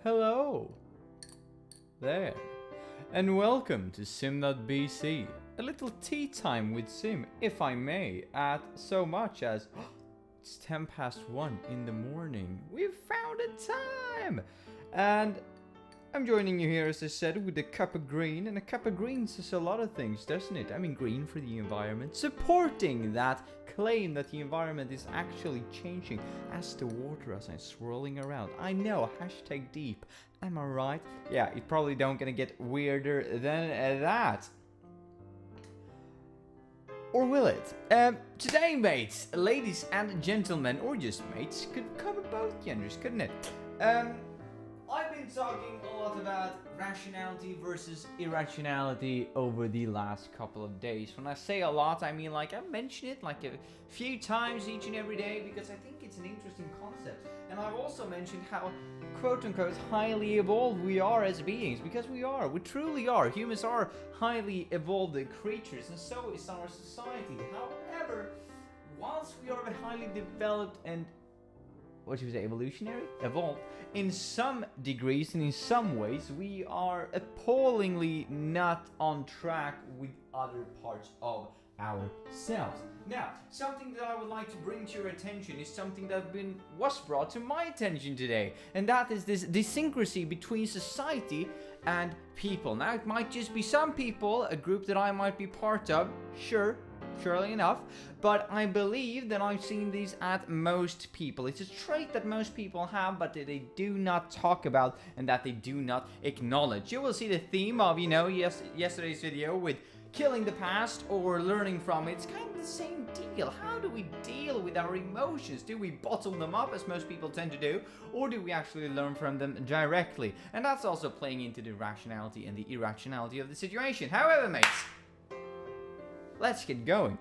Hello there, and welcome to Sim.bc, a little tea time with Sim, if I may, at so much as it's 10 past 1 in the morning. We've found a time! And I'm joining you here, as I said, with a cup of green, and a cup of green says a lot of things, doesn't it? I mean, green for the environment, supporting that claim that the environment is actually changing as the water as I'm swirling around. I know, hashtag deep. Am I right? Yeah, it probably don't gonna get weirder than that. Or will it? Today, mates, ladies and gentlemen, or just mates, could cover both genders, couldn't it? I've been talking a lot about rationality versus irrationality over the last couple of days. When I say a lot, I mean like I mention it like a few times each and every day because I think it's an interesting concept. And I've also mentioned how quote-unquote highly evolved we are as beings, because we truly are. Humans are highly evolved creatures, and so is our society. However, whilst we are highly developed and what should we say, evolutionary? Evolved. In some degrees and in some ways, we are appallingly not on track with other parts of ourselves. Now, something that I would like to bring to your attention is something that was brought to my attention today, and that is this dissyncrasy between society and people. Now, it might just be some people, a group that I might be part of, surely enough, but I believe that I've seen these at most people. It's a trait that most people have, but that they do not talk about and that they do not acknowledge. You will see the theme of, yesterday's video with killing the past or learning from it. It's kind of the same deal. How do we deal with our emotions? Do we bottle them up, as most people tend to do, or do we actually learn from them directly? And that's also playing into the rationality and the irrationality of the situation. However, mates, let's get going.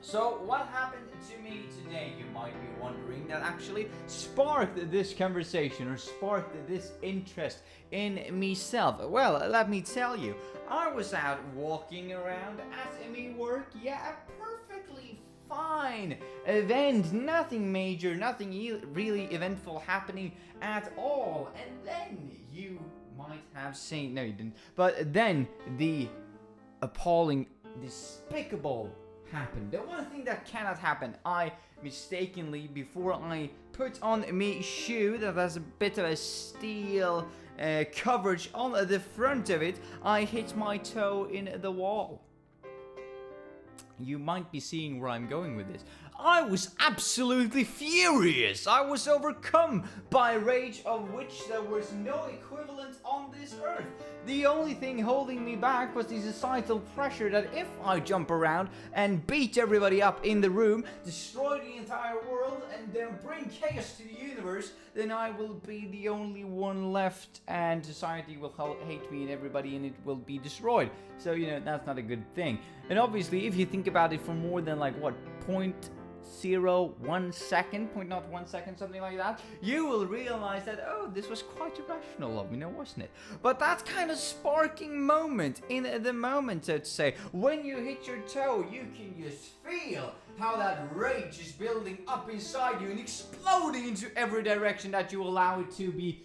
So, what happened to me today, you might be wondering, that actually sparked this conversation or sparked this interest in myself? Well, let me tell you, I was out walking around at me work, a perfectly fine event, nothing major, nothing really eventful happening at all, and then you might have seen, no you didn't, but then the appalling, despicable happened. The one thing that cannot happen, I mistakenly, before I put on me shoe that has a bit of a steel coverage on the front of it, I hit my toe in the wall. You might be seeing where I'm going with this. I was absolutely furious. I was overcome by rage of which there was no equivalent on this earth. The only thing holding me back was the societal pressure that if I jump around and beat everybody up in the room, destroy the entire world, and then bring chaos to the universe, then I will be the only one left, and society will hate me and everybody, and it will be destroyed. So, that's not a good thing. And obviously, if you think about it for more than 0.01 second, 0.01 second, something like that, you will realize that, this was quite irrational of me, wasn't it? But that kind of sparking moment in the moment, so to say, when you hit your toe, you can just feel how that rage is building up inside you and exploding into every direction that you allow it to be,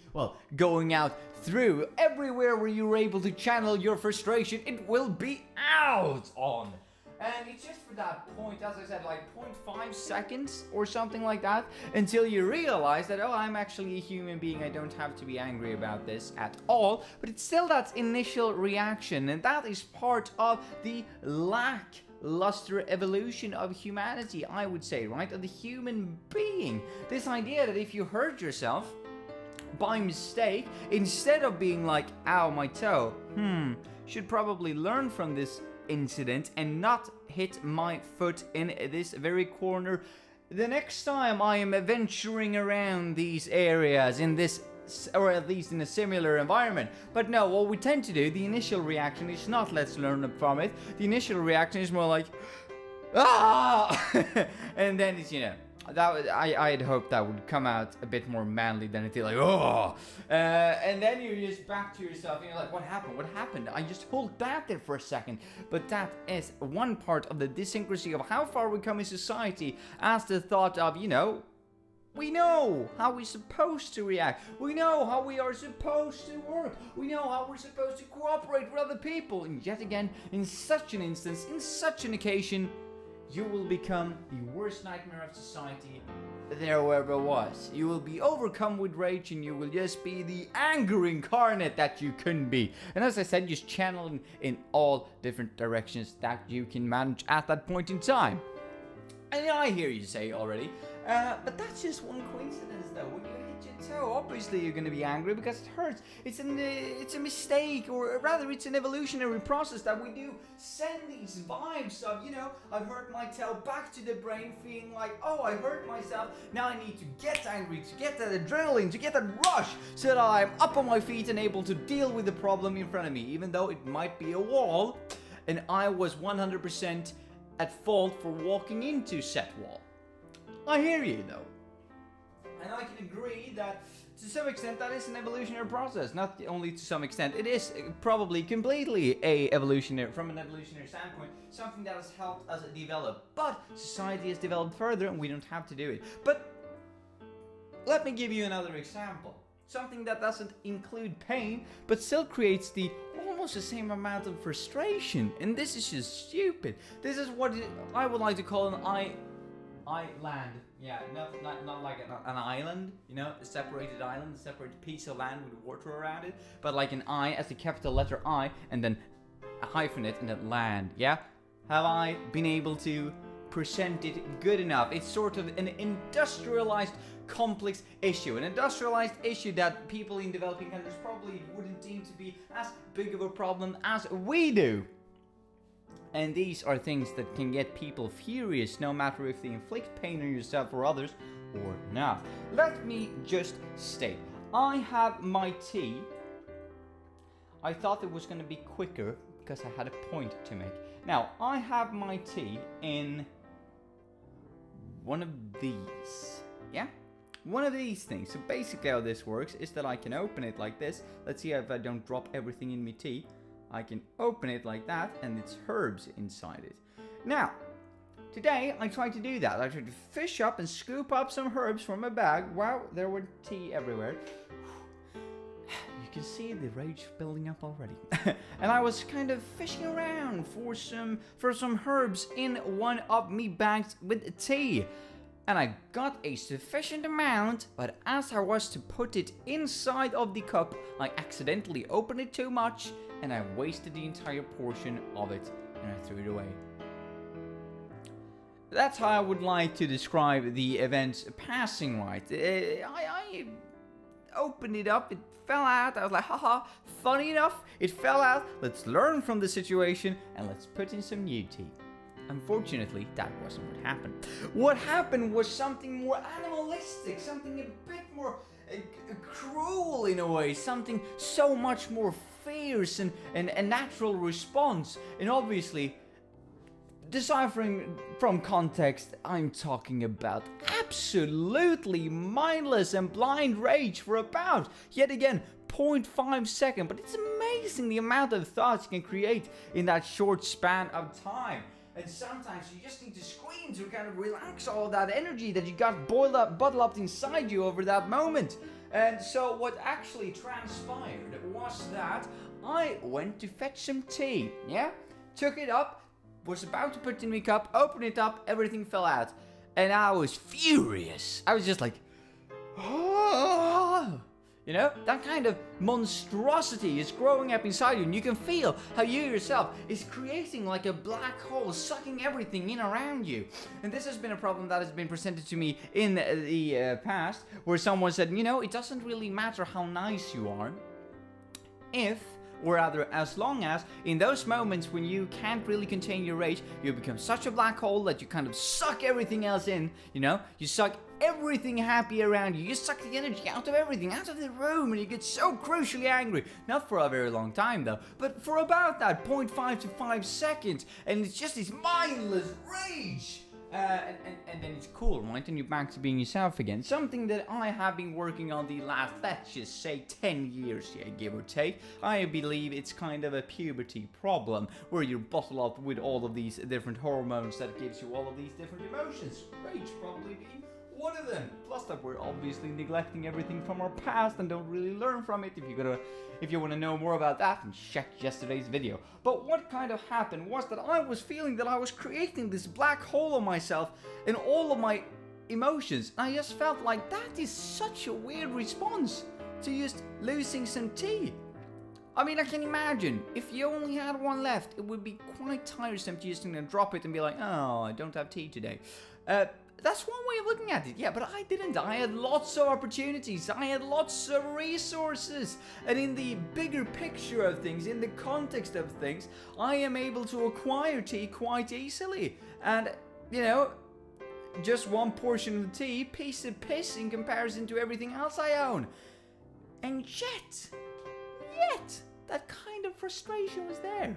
going out through. Everywhere where you're able to channel your frustration, it will be out on. And it's just for that point, as I said, 0.5 seconds or something like that, until you realize that, I'm actually a human being, I don't have to be angry about this at all. But it's still that initial reaction, and that is part of the lackluster evolution of humanity, I would say, right? Of the human being. This idea that if you hurt yourself by mistake, instead of being like, ow, my toe, should probably learn from this incident and not hit my foot in this very corner the next time I am venturing around these areas in this, or at least in a similar environment. But no, what we tend to do, the initial reaction is not let's learn from it. The initial reaction is more like and then it's that I had hoped that would come out a bit more manly than it did, and then you're just back to yourself and you're like, what happened? I just hold back there for a second. But that is one part of the dissyncrasy of how far we come in society, as the thought of, We know how we're supposed to react. We know how we are supposed to work. We know how we're supposed to cooperate with other people. And yet again, in such an instance, in such an occasion, you will become the worst nightmare of society there ever was. You will be overcome with rage and you will just be the anger incarnate that you couldn't be. And as I said, just channel in all different directions that you can manage at that point in time. And I hear you say already, but that's just one coincidence though. When you hit your toe, obviously you're going to be angry because it hurts. It's a mistake, or rather it's an evolutionary process that we do send these vibes of, I've hurt my toe back to the brain feeling like, oh, I hurt myself. Now I need to get angry, to get that adrenaline, to get that rush so that I'm up on my feet and able to deal with the problem in front of me, even though it might be a wall and I was 100% at fault for walking into said wall. I hear you though. And I can agree that to some extent that is an evolutionary process. Not only to some extent, it is probably completely from an evolutionary standpoint, something that has helped us develop. But society has developed further and we don't have to do it. But let me give you another example. Something that doesn't include pain, but still creates almost the same amount of frustration. And this is just stupid. This is what I would like to call an island. Yeah, not like an island, a separated island, a separate piece of land with water around it, but like an I as the capital letter I, and then a hyphenate and then land. Yeah, have I been able to present it good enough? It's sort of an industrialized complex issue, an industrialized issue that people in developing countries probably wouldn't deem to be as big of a problem as we do. And these are things that can get people furious, no matter if they inflict pain on yourself or others or not. Let me just state, I have my tea. I thought it was going to be quicker because I had a point to make. Now, I have my tea in one of these. Yeah? One of these things. So basically how this works is that I can open it like this. Let's see if I don't drop everything in my tea. I can open it like that and it's herbs inside it. Now, today I tried to do that. I tried to fish up and scoop up some herbs from a bag. Wow, there were tea everywhere. You can see the rage building up already. And I was kind of fishing around for some herbs in one of me bags with tea. And I got a sufficient amount, but as I was to put it inside of the cup, I accidentally opened it too much and I wasted the entire portion of it and I threw it away. That's how I would like to describe the events passing right. I opened it up, it fell out, I was like, haha, funny enough, it fell out, let's learn from the situation and let's put in some new tea. Unfortunately, that wasn't what happened. What happened was something more animalistic, something a bit more cruel in a way, something so much more fierce and a natural response. And obviously, deciphering from context, I'm talking about absolutely mindless and blind rage for about, yet again, 0.5 seconds. But it's amazing the amount of thoughts you can create in that short span of time. And sometimes you just need to scream to kind of relax all that energy that you got bottled up inside you over that moment. And so what actually transpired was that I went to fetch some tea, yeah? Took it up, was about to put it in my cup, opened it up, everything fell out. And I was furious. I was just like, oh. That kind of monstrosity is growing up inside you, and you can feel how you yourself is creating like a black hole, sucking everything in around you. And this has been a problem that has been presented to me in the past, where someone said, it doesn't really matter how nice you are, or rather, as long as in those moments when you can't really contain your rage, you become such a black hole that you kind of suck everything else in, you suck everything happy around you, you suck the energy out of everything, out of the room, and you get so crucially angry. Not for a very long time though, but for about that 0.5 to 5 seconds, and it's just this mindless rage. And then it's cool, right? And you're back to being yourself again. Something that I have been working on the last, let's just say, 10 years, yeah, give or take. I believe it's kind of a puberty problem, where you're bottled up with all of these different hormones that gives you all of these different emotions. Rage probably being one of them. Plus that we're obviously neglecting everything from our past and don't really learn from it. If you want to know more about that, then check yesterday's video. But what kind of happened was that I was feeling that I was creating this black hole of myself in all of my emotions. I just felt like that is such a weird response to just losing some tea. I mean, I can imagine, if you only had one left, it would be quite tiresome to just drop it and be like, oh, I don't have tea today. That's one way of looking at it, yeah, but I didn't. I had lots of opportunities, I had lots of resources, and in the bigger picture of things, in the context of things, I am able to acquire tea quite easily. And, you know, just one portion of tea, piece of piss in comparison to everything else I own. And yet, that kind of frustration was there.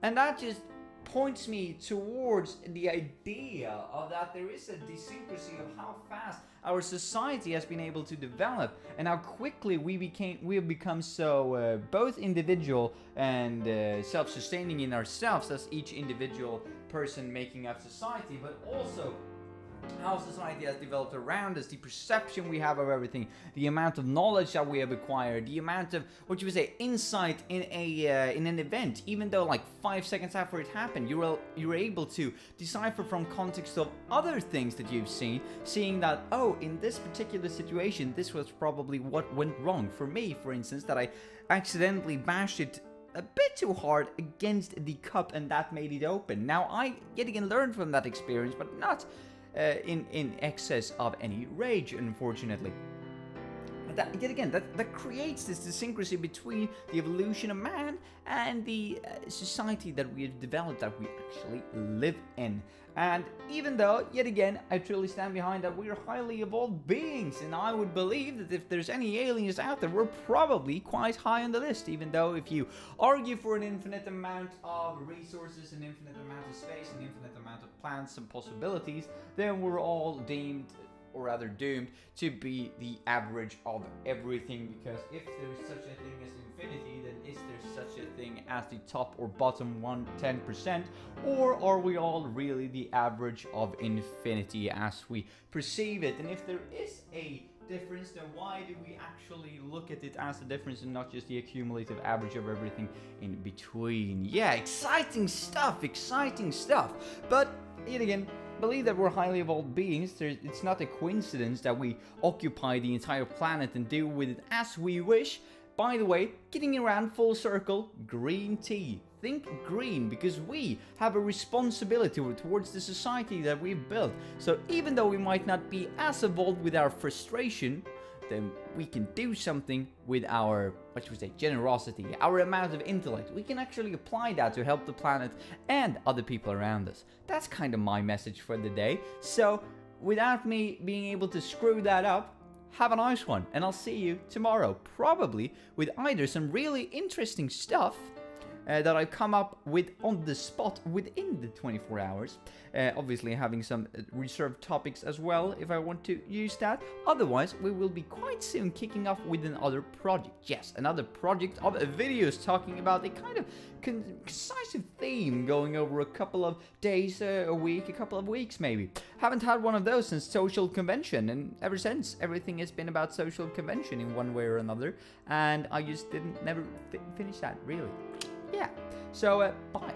And that just points me towards the idea of that there is a desyncrasy of how fast our society has been able to develop and how quickly we have become so both individual and self-sustaining in ourselves as each individual person making up society, but also how society has developed around us, the perception we have of everything, the amount of knowledge that we have acquired, the amount of, what you would say, insight in an event, even though like 5 seconds after it happened, you were able to decipher from context of other things that you've seen, seeing that, oh, in this particular situation, this was probably what went wrong. For me, for instance, that I accidentally bashed it a bit too hard against the cup and that made it open. Now, I yet again learned from that experience, but not in excess of any rage, unfortunately. But that, yet again, that creates this synchrony between the evolution of man and the society that we have developed, that we actually live in. And even though, yet again, I truly stand behind that we are highly evolved beings, and I would believe that if there's any aliens out there, we're probably quite high on the list, even though if you argue for an infinite amount of resources, an infinite amount of space, an infinite amount of plans and possibilities, then we're all deemed, or rather doomed, to be the average of everything, because if there's such a thing as infinity, then is there such a thing as the top or bottom 10%, or are we all really the average of infinity as we perceive it? And if there is a difference, then why do we actually look at it as a difference and not just the accumulative average of everything in between? Yeah, exciting stuff, but yet again, believe that we're highly evolved beings. It's not a coincidence that we occupy the entire planet and deal with it as we wish. By the way, getting around full circle, green tea. Think green, because we have a responsibility towards the society that we've built. So even though we might not be as evolved with our frustration, then we can do something with our, what should we say, generosity, our amount of intellect. We can actually apply that to help the planet and other people around us. That's kind of my message for the day. So without me being able to screw that up, have a nice one, and I'll see you tomorrow, probably with either some really interesting stuff that I've come up with on the spot within the 24 hours. Obviously having some reserved topics as well if I want to use that. Otherwise, we will be quite soon kicking off with another project. Yes, another project of videos talking about a kind of concise theme going over a couple of days, a week, a couple of weeks maybe. Haven't had one of those since social convention, and ever since everything has been about social convention in one way or another, and I just never finish that really. Yeah, so bye.